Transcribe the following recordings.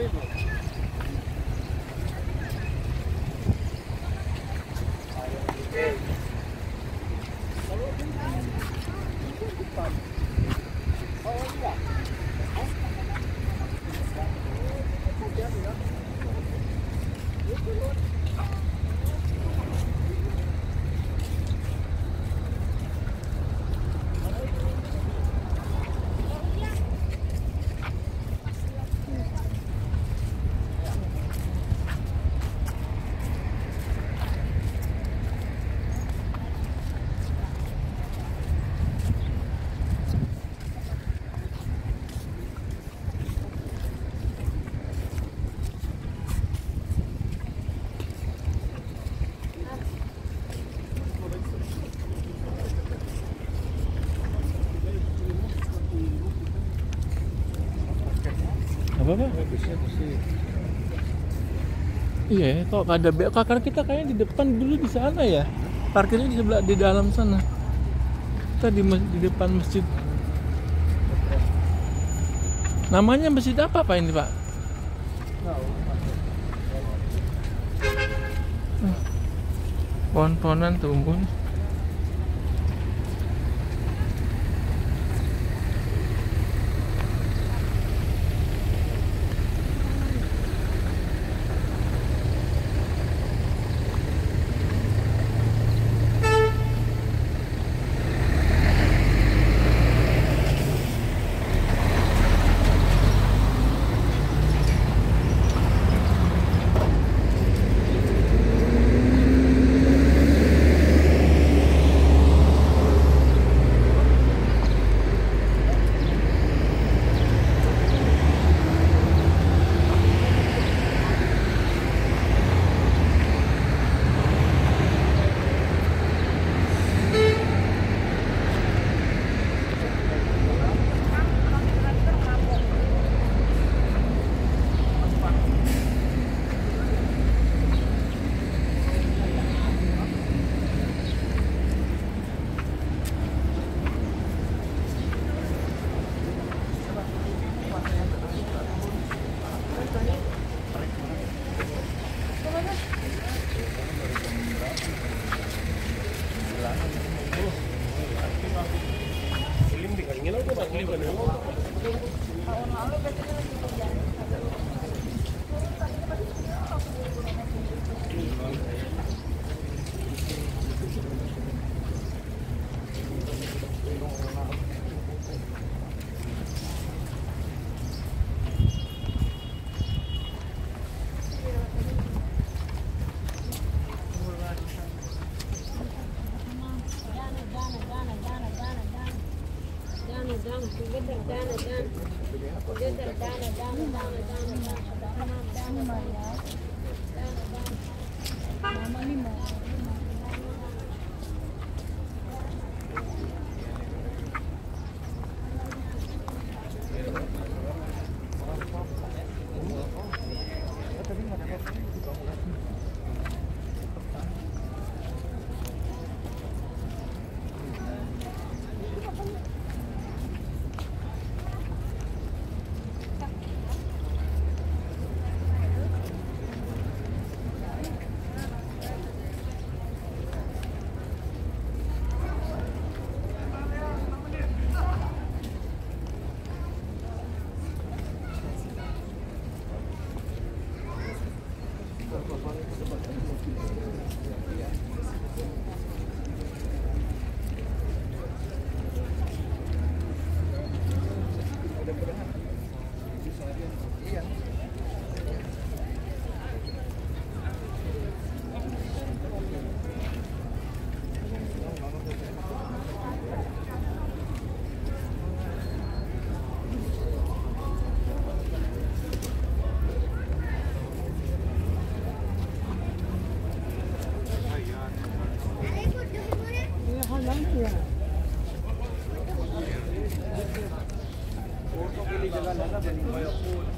Apa? Iya, kok ada karena kita kayaknya di depan dulu di sana ya. Parkirnya di sebelah di dalam sana. Kita di depan masjid. Namanya masjid apa Pak ini, Pak? Pohon-pohonan tumbuh.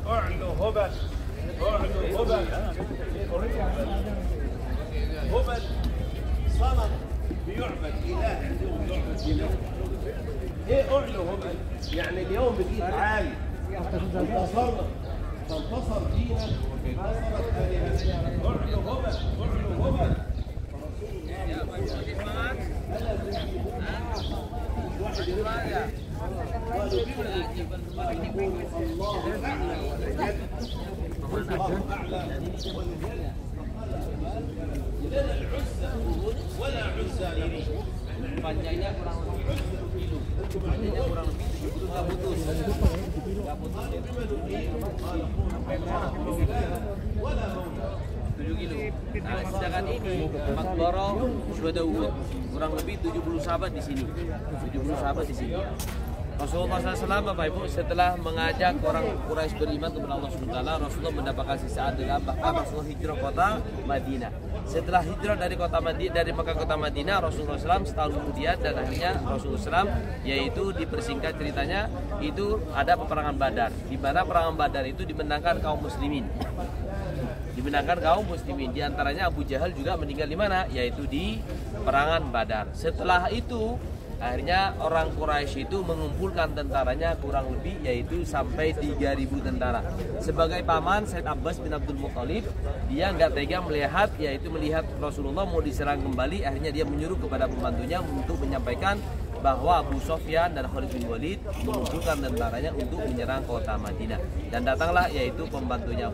اعلو هبل اعلو هبل هبل صنم بيعبد اله عندهم يعبد اله. ايه اعلو هبل؟ يعني اليوم بقيت عالي صنم فانتصر دينك انتصرت آلهتك. اعلو هبل اعلو هبل. لنا العزة ولا عزة لي. Panjangnya kurang lebih 7 kilo. Panjangnya kurang lebih 7 kilo, nggak putus. Nggak putus itu sampai berapa? 7 kilo. Nah, sedangkan ini Makbaro Syuhada Uhud kurang lebih 70 sahabat di sini. 70 sahabat di sini. Rasulullah SAW, Bapak Ibu, setelah mengajak orang Quraisy beriman kepada Allah SWT, Rasulullah mendapatkan sisa adalah bahkan Rasulullah hijrah kota Madinah. Setelah hijrah dari kota Madinah, dari Mekah kota Madinah, Rasulullah SAW setahun kemudian, dan akhirnya Rasulullah SAW, yaitu dipersingkat ceritanya, itu ada peperangan Badar, di mana peperangan Badar itu dimenangkan kaum muslimin. Dimenangkan kaum muslimin, di antaranya Abu Jahal juga meninggal di mana? Yaitu di peperangan Badar. Setelah itu akhirnya orang Quraisy itu mengumpulkan tentaranya kurang lebih yaitu sampai 3.000 tentara. Sebagai paman Said Abbas bin Abdul Muttalib, dia nggak tega melihat Rasulullah mau diserang kembali. Akhirnya dia menyuruh kepada pembantunya untuk menyampaikan bahwa Abu Sufyan dan Khalid bin Walid mengumpulkan tentaranya untuk menyerang kota Madinah. Dan datanglah yaitu pembantunya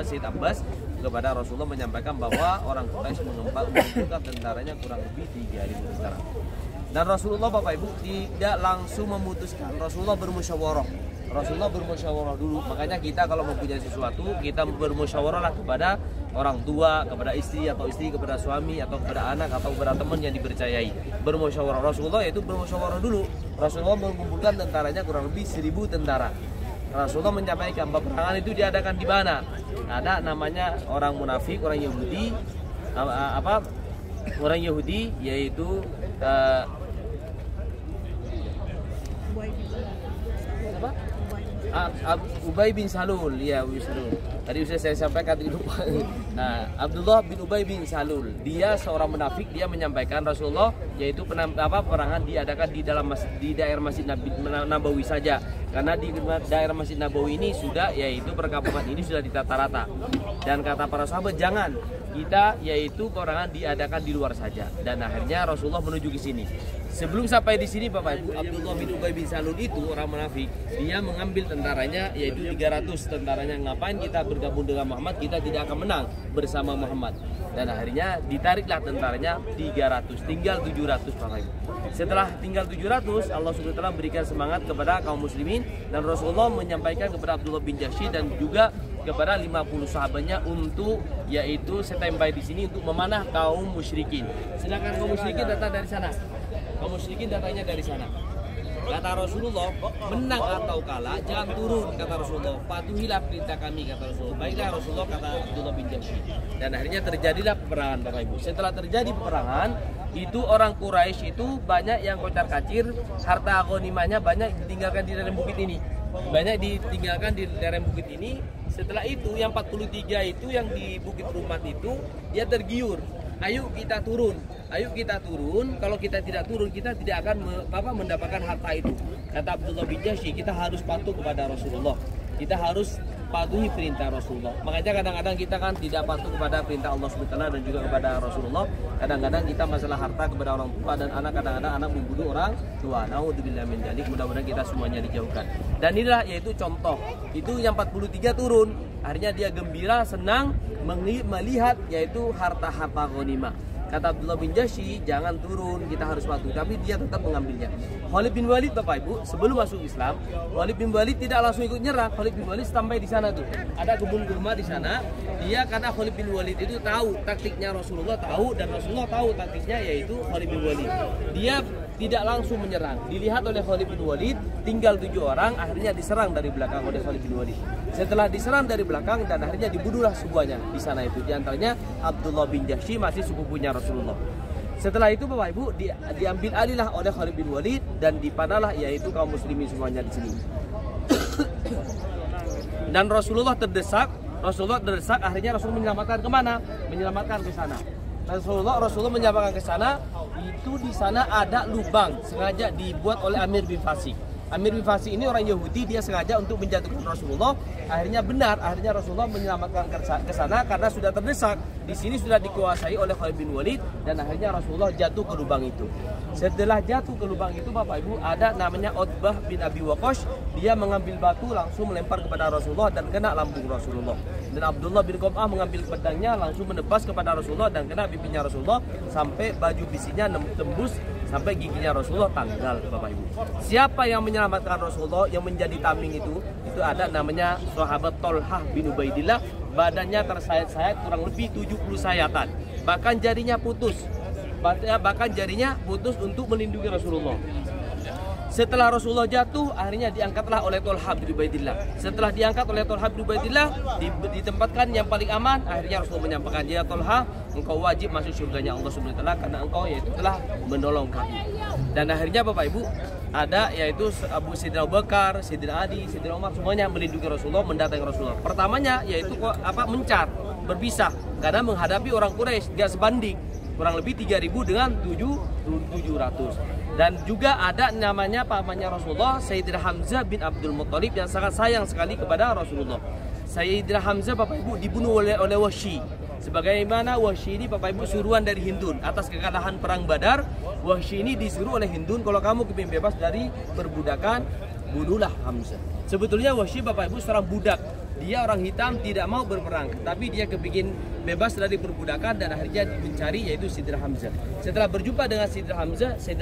Said Abbas kepada Rasulullah menyampaikan bahwa orang Quraisy mengumpulkan tentaranya kurang lebih 3.000 tentara. Dan Rasulullah, Bapak Ibu, tidak langsung memutuskan. Rasulullah bermusyawarah. Rasulullah bermusyawarah dulu. Makanya kita kalau mempunyai sesuatu, kita bermusyawarahlah kepada orang tua, kepada istri, atau istri kepada suami, atau kepada anak, atau kepada teman yang dipercayai. Bermusyawarah. Rasulullah yaitu bermusyawarah dulu. Rasulullah mengumpulkan tentaranya kurang lebih 1.000 tentara. Rasulullah menyampaikan peperangan itu diadakan di mana? Ada namanya orang munafik, orang Yahudi, orang Yahudi yaitu Ubay bin Salul, ya Ubay bin Salul. Tadi saya sampaikan lupa. Nah, Abdullah bin Ubay bin Salul, dia seorang munafik, dia menyampaikan Rasulullah yaitu peperangan diadakan di daerah Masjid Nabawi saja. Karena di daerah Masjid Nabawi ini sudah yaitu perkampungan ini sudah ditata rata. Dan kata para sahabat jangan, kita yaitu peperangan diadakan di luar saja. Dan akhirnya Rasulullah menuju ke sini. Sebelum sampai di sini Bapak Ibu, Abdullah bin Ubay bin Salul itu orang munafik, dia mengambil tentaranya yaitu 300 tentaranya. Ngapain kita bergabung dengan Muhammad? Kita tidak akan menang bersama Muhammad. Dan akhirnya ditariklah tentaranya 300, tinggal 700 Bapak Ibu. Setelah tinggal 700, Allah SWT berikan semangat kepada kaum muslimin, dan Rasulullah menyampaikan kepada Abdullah bin Jahsy dan juga kepada 50 sahabatnya untuk yaitu standby di sini untuk memanah kaum musyrikin. Sedangkan kaum musyrikin datang dari sana. Kaum musyrikin datangnya dari sana. Kata Rasulullah, menang atau kalah jangan turun, kata Rasulullah. Patuhilah perintah kami, kata Rasulullah. Baiklah Rasulullah, kata Abdullah bin Jahsy. Dan akhirnya terjadilah peperangan Bapak Ibu. Setelah terjadi peperangan, itu orang Quraisy itu banyak yang kocar-kacir, harta ghanimahnya banyak ditinggalkan di lereng bukit ini. Banyak ditinggalkan di lereng bukit ini. Setelah itu yang 43 itu yang di Bukit Rumat itu dia tergiur. Ayo kita turun. Ayo kita turun. Kalau kita tidak turun, kita tidak akan mendapatkan harta itu. Kata Abdullah bin Jahsy, kita harus patuh kepada Rasulullah. Kita harus patuhi perintah Rasulullah. Makanya kadang-kadang kita kan tidak patuh kepada perintah Allah SWT dan juga kepada Rasulullah. Kadang-kadang kita masalah harta kepada orang tua dan anak, kadang-kadang anak membunuh orang tua. Naudzubillah min dzalik. Mudah-mudahan kita semuanya dijauhkan. Dan inilah yaitu contoh. Itu yang 43 turun. Akhirnya dia gembira, senang melihat yaitu harta-harta ghanimah. Kata Abdullah bin Jahsy, jangan turun, kita harus patuh. Tapi dia tetap mengambilnya. Khalid bin Walid Bapak Ibu, sebelum masuk Islam, Khalid bin Walid tidak langsung ikut nyerang. Khalid bin Walid sampai di sana tuh. Ada kebun kurma di sana. Dia karena Khalid bin Walid itu tahu taktiknya Rasulullah, tahu, dan Rasulullah tahu taktiknya yaitu Khalid bin Walid. Dia tidak langsung menyerang. Dilihat oleh Khalid bin Walid, tinggal 7 orang, akhirnya diserang dari belakang oleh Khalid bin Walid. Setelah diserang dari belakang dan akhirnya dibunuhlah semuanya di sana itu. Di antaranya Abdullah bin Jahsy, masih sepupunya Rasulullah. Setelah itu Bapak Ibu diambil alihlah oleh Khalid bin Walid dan dipanahlah yaitu kaum muslimin semuanya di sini. Dan Rasulullah terdesak, akhirnya Rasul menyelamatkan kemana? Menyelamatkan ke sana. Rasulullah menyampaikan ke sana, itu di sana ada lubang sengaja dibuat oleh Amir bin Fasik. Amir bin Fasi ini orang Yahudi, dia sengaja untuk menjatuhkan Rasulullah. Akhirnya benar, akhirnya Rasulullah menyelamatkan ke sana karena sudah terdesak. Di sini sudah dikuasai oleh Khalid bin Walid dan akhirnya Rasulullah jatuh ke lubang itu. Setelah jatuh ke lubang itu, Bapak Ibu, ada namanya Utbah bin Abi Waqqas. Dia mengambil batu langsung melempar kepada Rasulullah dan kena lambung Rasulullah. Dan Abdullah bin Qam'ah mengambil pedangnya langsung menebas kepada Rasulullah dan kena pipinya Rasulullah sampai baju bisinya tembus sampai giginya Rasulullah tanggal, Bapak Ibu. Siapa yang menyelamatkan Rasulullah yang menjadi tameng itu ada namanya sahabat Tolhah bin Ubaidillah. Badannya tersayat-sayat kurang lebih 70 sayatan. Bahkan jarinya putus. Untuk melindungi Rasulullah. Setelah Rasulullah jatuh, akhirnya diangkatlah oleh Tolhah bin Ubaidillah. Setelah diangkat oleh Tolhah bin Ubaidillah, ditempatkan yang paling aman, akhirnya Rasulullah menyampaikan, "Ya Tolhah, engkau wajib masuk surganya Allah Subhanahu wa taala karena engkau yaitu telah menolong kami." Dan akhirnya Bapak Ibu, ada yaitu Sayyidina Abu Bakar, Sayyidina Ali, Sayyidina Umar, semuanya melindungi Rasulullah, mendatangi Rasulullah. Pertamanya yaitu mencar, berpisah karena menghadapi orang Quraisy, gak sebanding. Kurang lebih 3.000 dengan 700. Dan juga ada namanya pamannya Rasulullah, Sayyidina Hamzah bin Abdul Muttalib, yang sangat sayang sekali kepada Rasulullah. Sayyidina Hamzah, Bapak Ibu, dibunuh oleh Wahsy. Sebagaimana Wahsy ini, Bapak Ibu, suruhan dari Hindun atas kekalahan perang Badar. Wahsy ini disuruh oleh Hindun, kalau kamu kepingin bebas dari perbudakan, bunuhlah Hamzah. Sebetulnya Wahsy, Bapak Ibu, seorang budak. Dia orang hitam, tidak mau berperang, tapi dia kepingin bebas dari perbudakan dan akhirnya mencari yaitu Sayyidina Hamzah. Setelah berjumpa dengan Sayyidina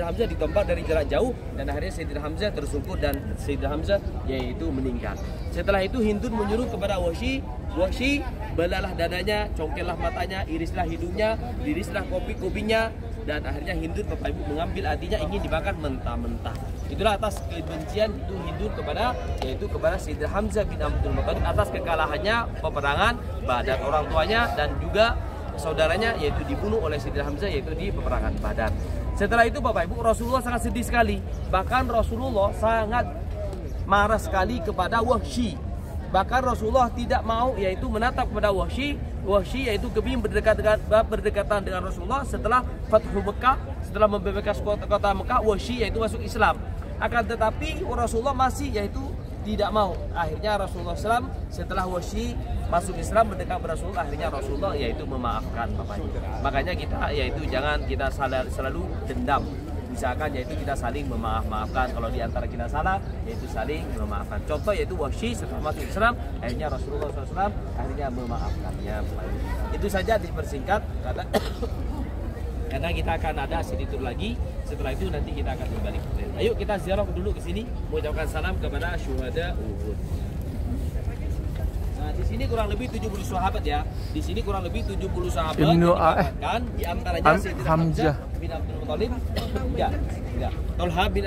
Hamzah ditompak dari jarak jauh dan akhirnya Sayyidina Hamzah tersungkur dan Sayyidina Hamzah yaitu meninggal. Setelah itu Hindun menyuruh kepada Wahsy, belalah dadanya, congkellah matanya, irislah hidungnya, irislah kopi-kopinya, dan akhirnya Hindun, Bapak Ibu, mengambil hatinya ingin dimakan mentah-mentah. Itulah atas kebencian itu Hindun kepada Sayyidina Hamzah bin Abdul Muttalib atas kekalahannya peperangan Badar, orang tuanya dan juga saudaranya yaitu dibunuh oleh Sayyidina Hamzah yaitu di peperangan Badar. Setelah itu Bapak Ibu, Rasulullah sangat sedih sekali. Bahkan Rasulullah sangat marah sekali kepada Wahsy. Bahkan Rasulullah tidak mau yaitu menatap kepada Wahsy yaitu kepingin berdekatan dengan Rasulullah setelah Fathu Mekah, setelah membebaskan kota Mekah, Wahsy yaitu masuk Islam. Akan tetapi Rasulullah masih yaitu tidak mau. Akhirnya Rasulullah SAW setelah Wahsy masuk Islam mendekat kepada Rasulullah, akhirnya Rasulullah yaitu memaafkan Bapak Ibu. Makanya kita yaitu jangan kita selalu dendam. Misalkan yaitu kita saling memaafkan, kalau diantara kita salah yaitu saling memaafkan. Contoh yaitu Wahsy setelah masuk Islam, akhirnya Rasulullah SAW akhirnya memaafkannya. Itu saja dipersingkat karena kita akan ada sedikit lagi. Setelah itu nanti kita akan kembali. Ayo kita ziarah dulu ke sini, mengucapkan salam kepada syuhada Uhud. Nah, di sini kurang lebih 70 sahabat ya. Di sini kurang lebih 70 sahabat yang didapatkan, di antaranya Sayyidina Hamzah bin Abdul Muttalib, enggak. Tolhah bin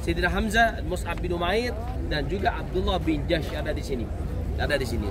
Sayyidina Hamzah, Mus'ab bin Umair dan juga Abdullah bin Jahsy ada di sini. Ada di sini.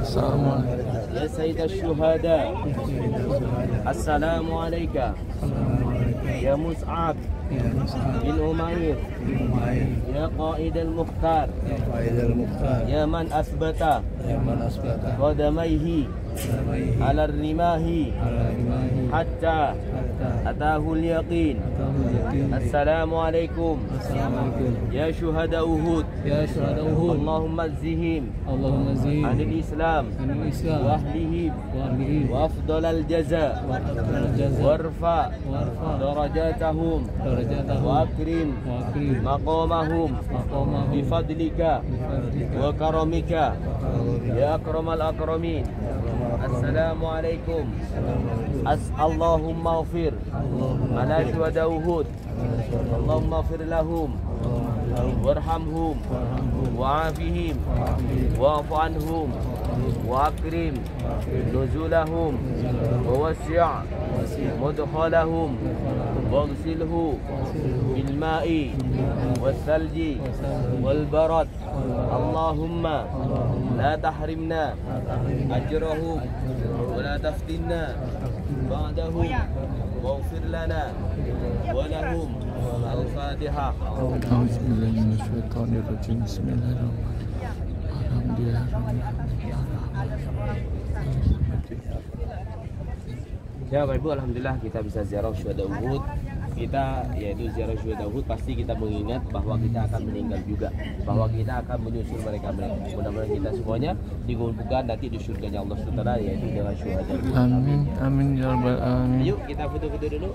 Assalamualaikum. Ya Sayyid Syuhada. Assalamualaikum. Ya Mus'ab bin Umair. Ya Qaid al-Mukhtar. Ya man asbata qadamaihi على الرماه حتى أتاه اليقين. السلام عليكم يا شهداء أحد. اللهم اجزهم عن الإسلام وأهلهم وأفضل الجزاء وارفع درجاتهم وأكرم مقامهم بفضلك وكرمك يا أكرم الأكرمين. السلام عليكم. اللهم اغفر على شهداء أحد. اللهم اغفر لهم وارحمهم وعافهم واعف عنهم وأكرم نزلهم ووسع مدخلهم واغسله بالماء والثلج والبرد. اللهم لا تحرمنا أجرهم ولا تفتنا بعدهم واغفر لنا ولهم. الفاتحة. Bismillahirrahmanirrahim. Bismillahirrahmanirrahim. Ya Bapak Ibu, alhamdulillah kita bisa ziarah syuhada Uhud. Kita yaitu ziarah syuhada Uhud, pasti kita mengingat bahwa kita akan meninggal juga, bahwa kita akan menyusul mereka. Mudah-mudahan kita semuanya dikumpulkan nanti di surganya Allah SWT, yaitu dengan syuhada. Amin, amin ya rabbal alamin. Yuk kita foto-foto dulu.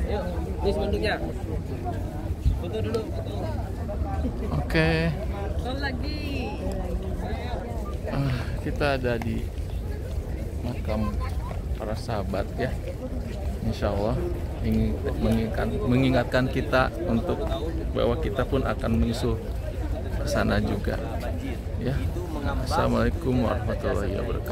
Yuk, ini spanduknya. Foto dulu, foto. Oke. Lagi. Kita ada di makam para sahabat ya. Insya Allah mengingatkan kita untuk bahwa kita pun akan menyusul ke sana juga. Ya. Assalamualaikum warahmatullahi wabarakatuh.